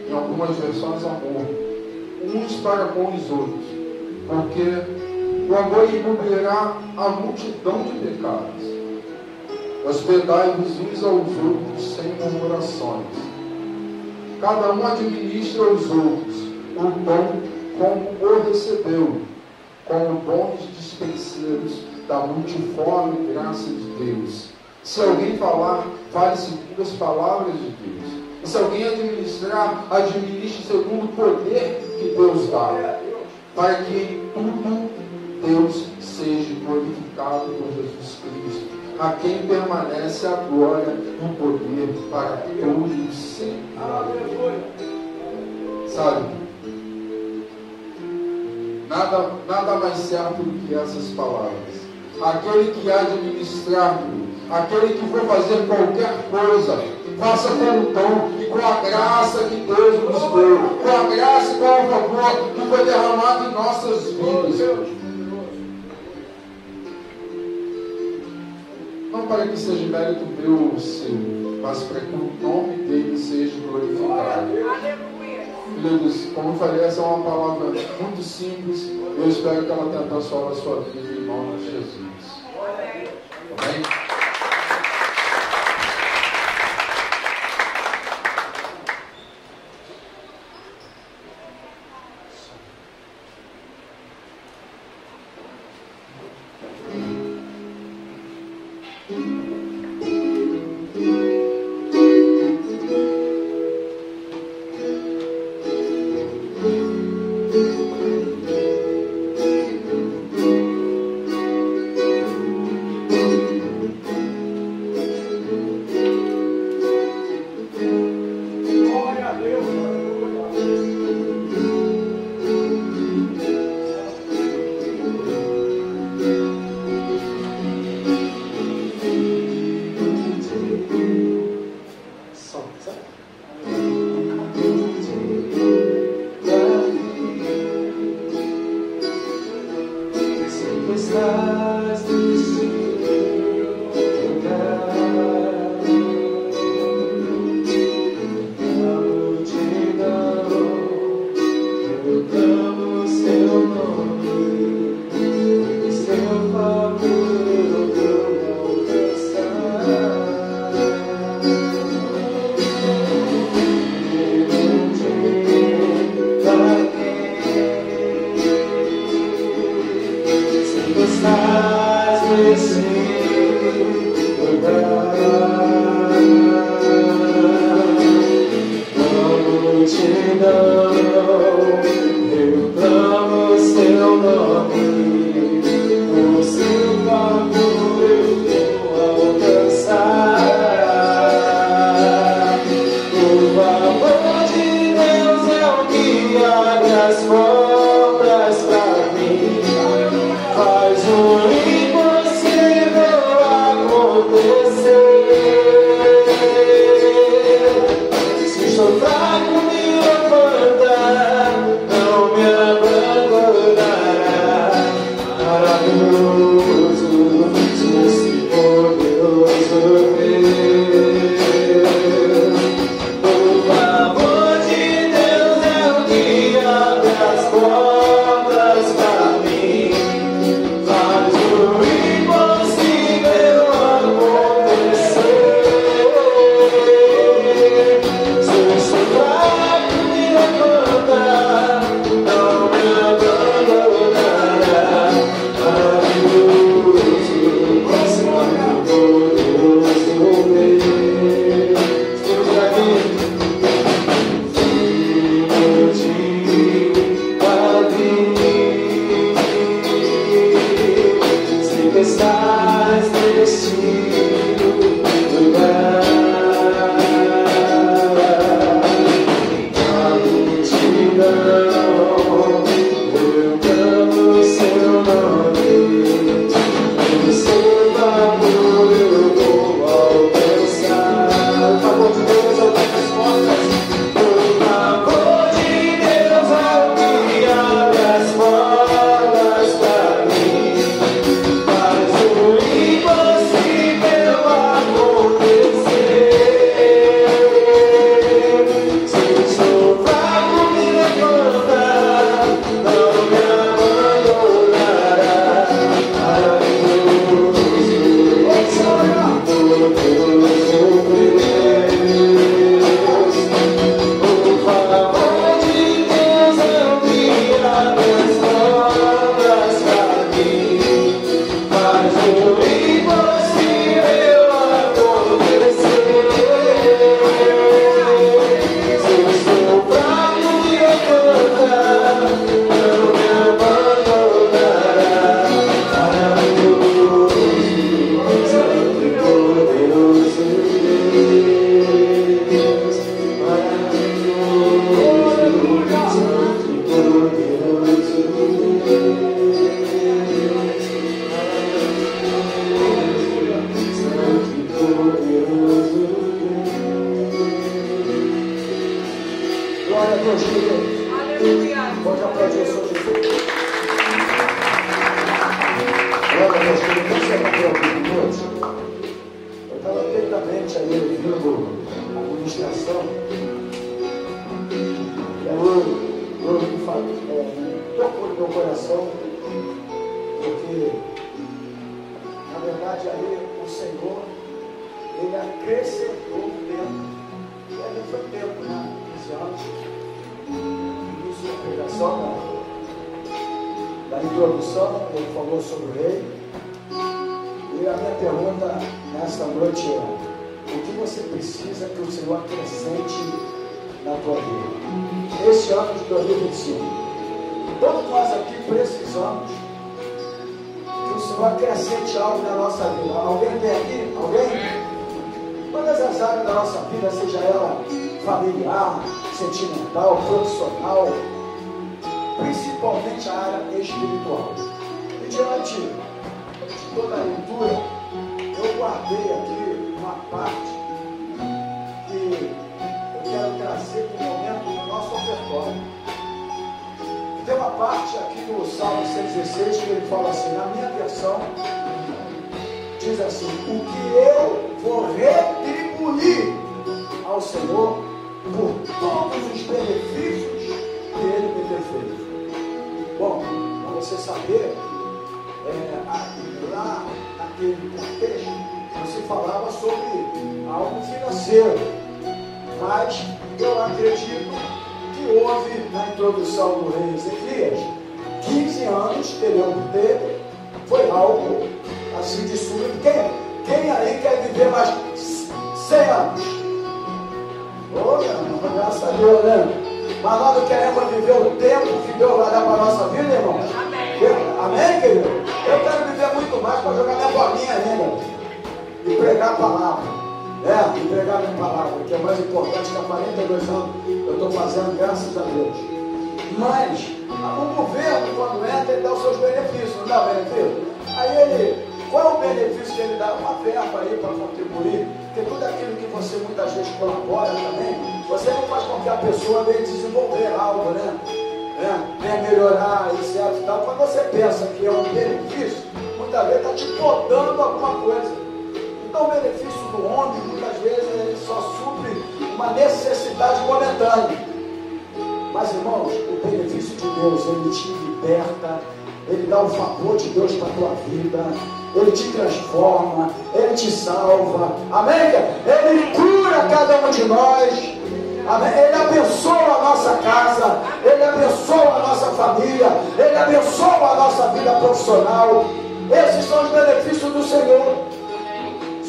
em algumas versões amor, uns para com os outros, porque o amor encobrirá a multidão de pecados. Hospedai-vos uns aos outros sem murmurações. Cada um administra aos outros o dom como o recebeu, como bons dispenseiros da multiforme graça de Deus. Se alguém falar, fale segundo as palavras de Deus. E se alguém administrar, administre segundo o poder que Deus dá, para que em tudo Deus seja glorificado por Jesus Cristo, a quem permanece a glória e o poder para todos sempre. Sabe, nada mais certo do que essas palavras. Aquele que há de administrar, aquele que for fazer qualquer coisa, faça com o dom e com a graça que Deus nos deu, com a graça e com o favor que foi derramado em nossas vidas. Não para que seja mérito meu ou seu, mas para que o nome dele seja glorificado. Queridos, como eu falei, essa é uma palavra muito simples. Eu espero que ela tenha abençoado a sua vida em nome de Jesus. Amém?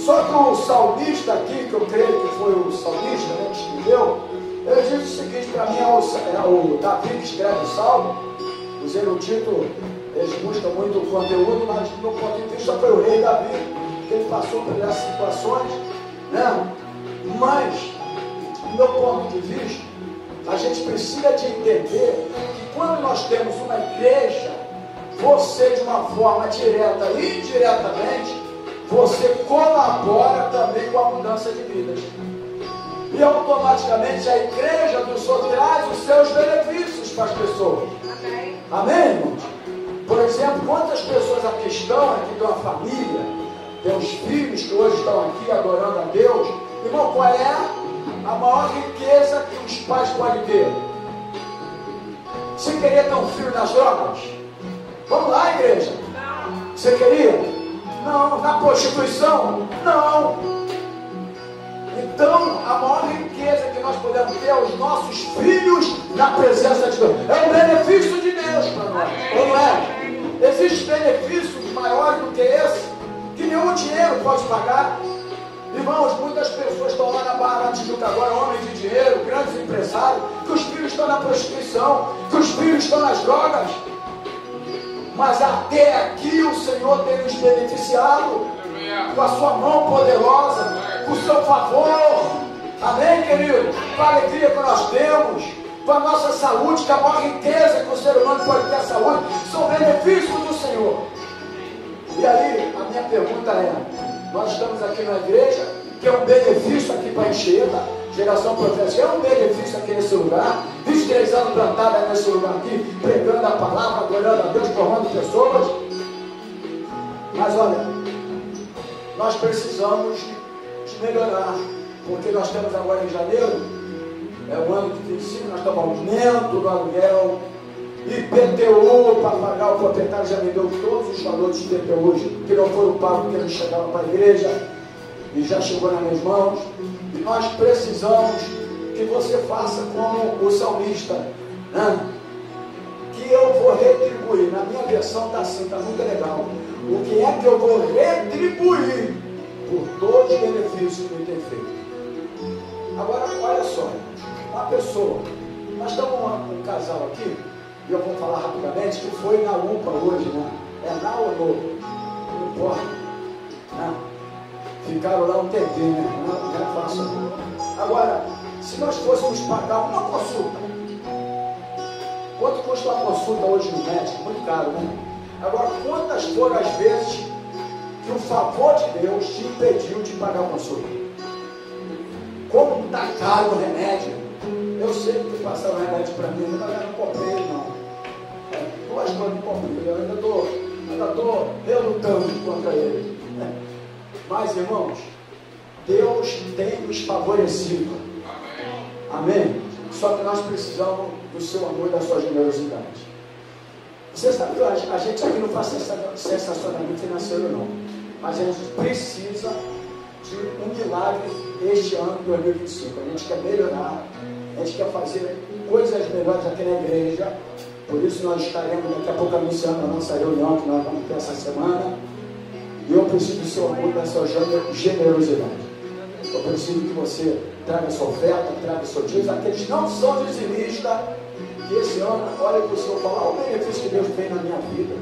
Só que o salmista aqui, que eu creio que foi o salmista, né, que escreveu, ele diz o seguinte, para mim é o Davi que escreve o salmo. Os eruditos, eles buscam muito o conteúdo, mas do meu ponto de vista foi o rei Davi, que ele passou por essas situações, né? Mas, do meu ponto de vista, a gente precisa de entender que quando nós temos uma igreja, você de uma forma direta e indiretamente, você colabora também com a mudança de vidas. E automaticamente a igreja do Senhor traz os seus benefícios para as pessoas. Amém? Amém, irmãos? Por exemplo, quantas pessoas aqui estão, aqui tem uma família, tem os filhos que hoje estão aqui adorando a Deus. Irmão, qual é a maior riqueza que os pais podem ter? Você queria ter um filho nas drogas? Vamos lá, igreja. Você queria? Não. Na prostituição? Não. Então, a maior riqueza que nós podemos ter é os nossos filhos na presença de Deus. É o benefício de Deus para nós. Ou não é? Existem benefícios maiores do que esse, que nenhum dinheiro pode pagar. Irmãos, muitas pessoas estão lá na Barra da Tijuca agora, homens de dinheiro, grandes empresários, que os filhos estão na prostituição, que os filhos estão nas drogas. Mas até aqui o Senhor tem nos beneficiado com a sua mão poderosa, com o seu favor. Amém, querido? Com a alegria que nós temos, com a nossa saúde, que a maior riqueza que o ser humano pode ter, a saúde, são benefícios do Senhor. E aí, a minha pergunta é, nós estamos aqui na igreja, que é um benefício aqui para a Enxerga, Geração Profética, é um benefício aqui nesse lugar, 23 anos plantada nesse lugar aqui, pregando a palavra, adorando a Deus, formando pessoas. Mas olha, nós precisamos de melhorar, porque nós temos agora em janeiro, é o ano de 25, nós estamos aumento do aluguel, IPTU para pagar, o proprietário já me deu todos os valores de IPTU que não foram pagos porque não chegavam para a igreja, e já chegou nas minhas mãos. E nós precisamos que você faça como o salmista, né? Que eu vou retribuir. Na minha versão está assim, está muito legal. O que é que eu vou retribuir por todos os benefícios que ele tem feito? Agora, olha só, uma pessoa, nós estamos um casal aqui, e eu vou falar rapidamente, que foi na UPA hoje, né? É na ou no? Não importa, né? Ficaram lá um tempinho, né? Não é fácil. Agora, se nós fôssemos pagar uma consulta, quanto custa uma consulta hoje no médico? Muito caro, né? Agora, quantas foram as vezes que o favor de Deus te impediu de pagar a consulta? Como está caro o remédio? Eu sei que passaram remédio para mim, mas eu não comprei, não. Duas coisas não comprei, eu ainda estou relutando contra ele. Mas, irmãos, Deus tem nos favorecido. Amém? Só que nós precisamos do seu amor e da sua generosidade. Você sabe que a gente aqui não faz sensacionamento financeiro, não. Mas a gente precisa de um milagre este ano de 2025. A gente quer melhorar, a gente quer fazer coisas melhores aqui na igreja. Por isso nós estaremos daqui a pouco anunciando a nossa reunião que nós vamos ter essa semana. E eu preciso do seu amor e da sua generosidade. Eu preciso que você traga sua oferta, traga seu dízimo. Aqueles que não são dizimistas, que esse ano, olha para o Senhor falar, o benefício que Deus fez na minha vida.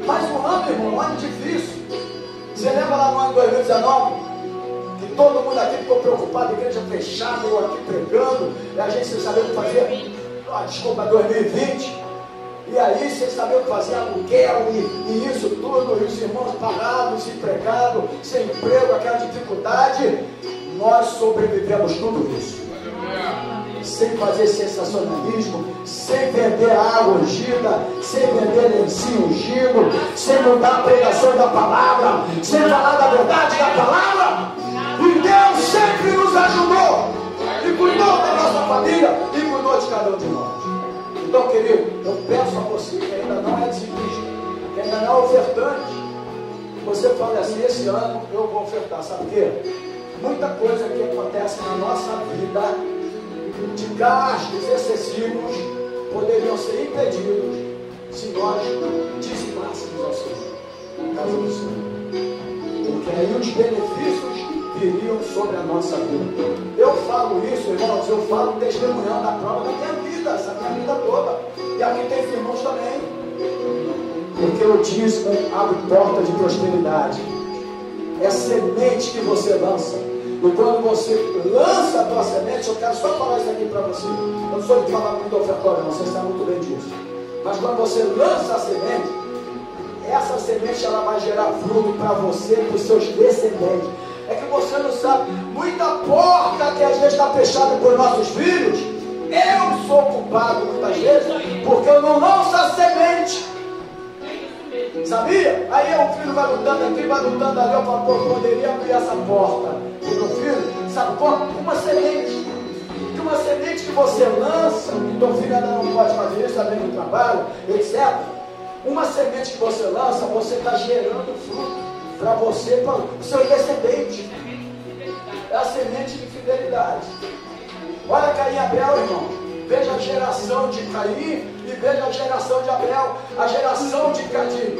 Mas um ano, irmão, um ano difícil. Você lembra lá no ano de 2019? Que todo mundo aqui ficou preocupado, igreja fechada, eu aqui pregando, e a gente sem saber o que fazer. Desculpa, 2020. E aí, sem saber o que fazer, aluguel e isso tudo, e os irmãos parados, desempregados, sem emprego, aquela dificuldade, nós sobrevivemos tudo isso. Sem fazer sensacionalismo, sem vender água ungida, sem vender lencinho ungido, sem mudar a pregação da palavra, sem falar da verdade da palavra. E Deus sempre nos ajudou, e cuidou da nossa família, e cuidou de cada um de nós. Então, querido, eu peço a você que ainda não é dizimista, que ainda não é ofertante, você fala assim, esse ano eu vou ofertar, sabe o quê? Muita coisa que acontece na nossa vida, de gastos excessivos, poderiam ser impedidos se nós dizimássemos ao Senhor, na casa do Senhor. Porque aí os benefícios viriam sobre a nossa vida. Eu falo isso, irmãos, eu falo testemunhando a prova da minha vida, essa minha vida toda. E aqui tem irmãos também. Porque o dízimo abre porta de prosperidade. É a semente que você lança. E quando você lança a tua semente, eu quero só falar isso aqui para você. Eu não sou de falar muito ofertório, não, você sabe muito bem disso. Mas quando você lança a semente, essa semente ela vai gerar fruto para você e para os seus descendentes. É que você não sabe, muita porta que às vezes está fechada por nossos filhos, eu sou culpado muitas vezes, porque eu não lanço a semente. Sabia? Aí o filho vai lutando aqui, vai lutando ali, eu falo, pô, poderia abrir essa porta. E meu filho, sabe qual? Uma semente. De uma semente que você lança, e teu filho ainda não pode fazer isso, também no trabalho, etc. Uma semente que você lança, você está gerando fruto para você, para o seu descendente. É a semente de fidelidade. Olha Caim e Abel, irmão. Veja a geração de Caim e veja a geração de Abel. A geração de Caim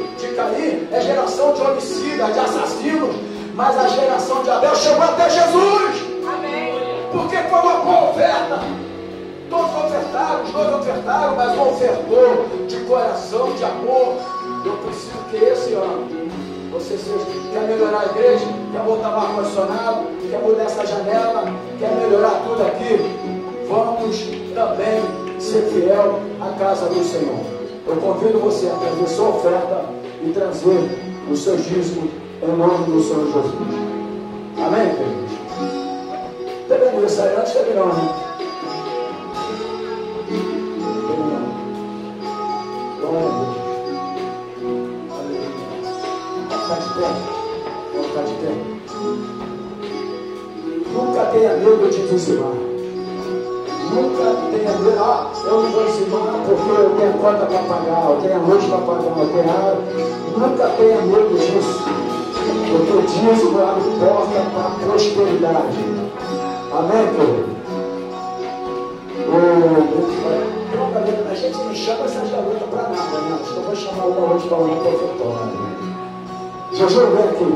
é geração de homicida, de assassinos. Mas a geração de Abel chegou até Jesus. Amém. Porque foi uma boa oferta. Todos ofertaram, os dois ofertaram, mas um ofertou de coração, de amor. Eu preciso que esse ano você quer melhorar a igreja, quer botar o ar-condicionado, quer mudar essa janela, quer melhorar tudo aqui. Vamos também ser fiel à casa do Senhor. Eu convido você a trazer sua oferta e trazer os seus dízimos em nome do Senhor Jesus. Amém, queridos? Teve aniversariante, teve não, né? Teve não. Glória a Deus. Aleluia. Vamos ficar de pé. Vamos ficar de pé. Nunca tenha medo de dizimar. Nunca tenha medo, eu não vou dizimar porque eu tenho conta para pagar, eu tenho luz para pagar, eu tenho água. Nunca tenha medo disso, porque o dízimo abre porta para a prosperidade. Amém, querido? A gente não chama essa garota para nada, né? Então eu vou chamar uma hoje para uma profetória. Jojo, vem aqui.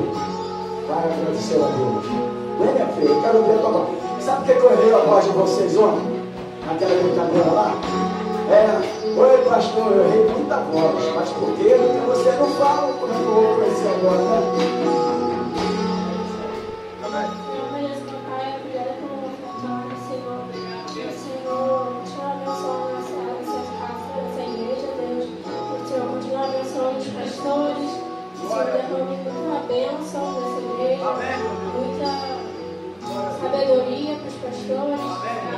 Vai agradecer a Deus. Vem, minha filha, eu quero ver a tua voz. Sabe por que eu errei a voz de vocês ontem? Naquela brincadeira lá? Oi pastor, eu errei muita voz. Mas por quê? Porque você não fala como é que eu vou conhecer agora, né? Amém. Eu mereço, meu Pai, obrigada pelo ofertório, Senhor. O Senhor te abençoe nessa casa, nessa igreja, Deus. O Senhor continua abençoando os pastores. O Senhor derrame muita bênção nessa igreja. Muita sabedoria para os pastores,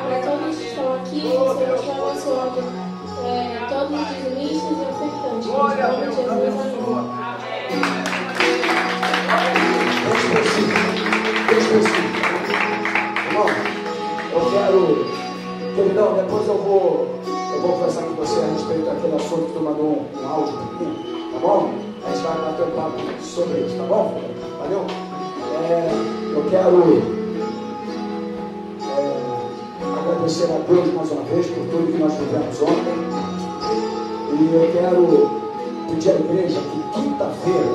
para todos que estão aqui, o Senhor te abençoando, todos os dizimistas e ofertantes. Glória a Deus, abençoa. Irmão, eu quero, queridão, depois eu vou conversar com você a respeito daquele assunto que tu mandou um áudio para mim, tá bom? A gente vai bater um papo sobre isso, tá bom? Valeu? Eu quero agradecer a Deus mais uma vez por tudo que nós vivemos ontem. E eu quero pedir à igreja que quinta-feira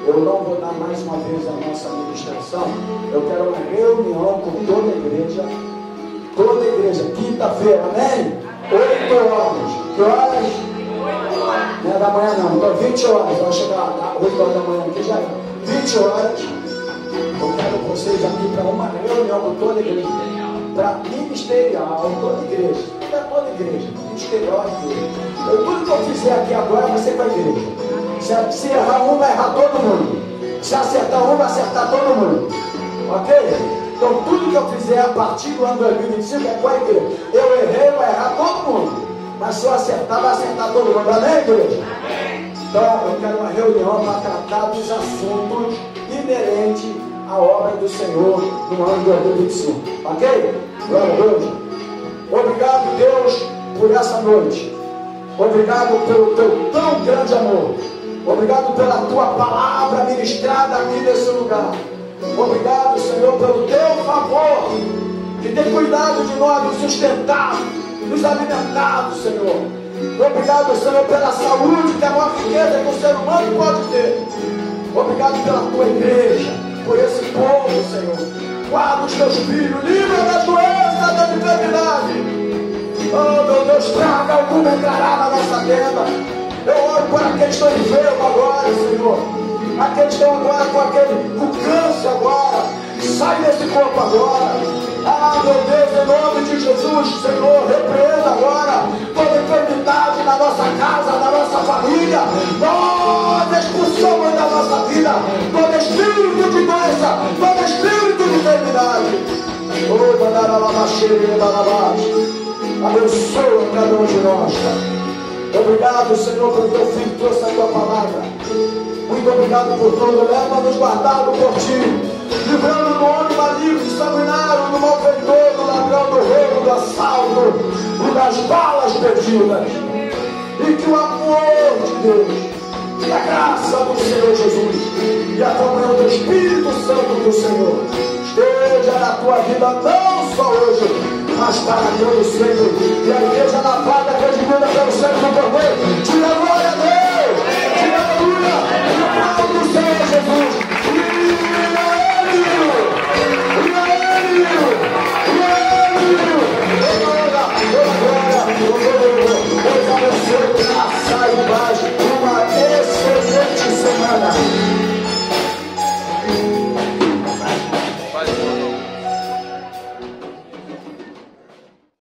eu não vou dar mais uma vez a nossa administração. Eu quero uma reunião com toda a igreja, quinta-feira, amém? 8 horas. Que horas? Não é da manhã não, então 20 horas. Vai chegar 8 horas da manhã aqui já é. 20 horas. Eu quero vocês aqui para uma reunião com toda a igreja. Para ministerial, toda igreja, não é toda igreja, ministerial é igreja. Tudo que eu fizer aqui agora vai ser para a igreja. Se errar um, vai errar todo mundo. Se acertar um, vai acertar todo mundo. Ok? Então tudo que eu fizer a partir do ano 2025 é com a igreja. Eu errei, vai errar todo mundo. Mas se eu acertar, vai acertar todo mundo. Amém, igreja? Então eu quero uma reunião para tratar dos assuntos inerentes a obra do Senhor no ano de 2025. Ok? Glória a Deus. Obrigado, Deus, por essa noite. Obrigado pelo teu tão grande amor. Obrigado pela tua palavra ministrada aqui nesse lugar. Obrigado, Senhor, pelo teu favor, que tem cuidado de nós, nos sustentado, nos alimentado, Senhor. Obrigado, Senhor, pela saúde, que é a maior riqueza que o ser humano pode ter. Obrigado pela tua igreja. por esse povo, Senhor. Guarda os teus filhos, livra das doenças, da enfermidade. Oh, meu Deus, traga alguma encarada na nossa tenda. Eu oro por aqueles que estão enfermos agora, Senhor. Aqueles que estão agora com câncer agora. Sai desse corpo agora. Ah, meu Deus, em nome de Jesus, Senhor, repreenda agora toda enfermidade na nossa casa, na nossa família. Nós expulsamos da nossa vida todo espírito de doença, todo espírito de enfermidade. Oh, abençoa cada um de nós, Pai. Obrigado, Senhor, por teu filho trouxe a tua palavra. Muito obrigado por tudo. Leva-nos guardado por ti, livrando do homem maligno, sanguinário, do malfeitor, do ladrão, do roubo, do assalto e das balas perdidas. E que o amor de Deus, e a graça do Senhor Jesus e a comunhão do Espírito Santo do Senhor esteja na tua vida, não só hoje, mas para todo sempre. E a igreja na pátria, redimida pelo sangue do Cordeiro, te glória a Deus.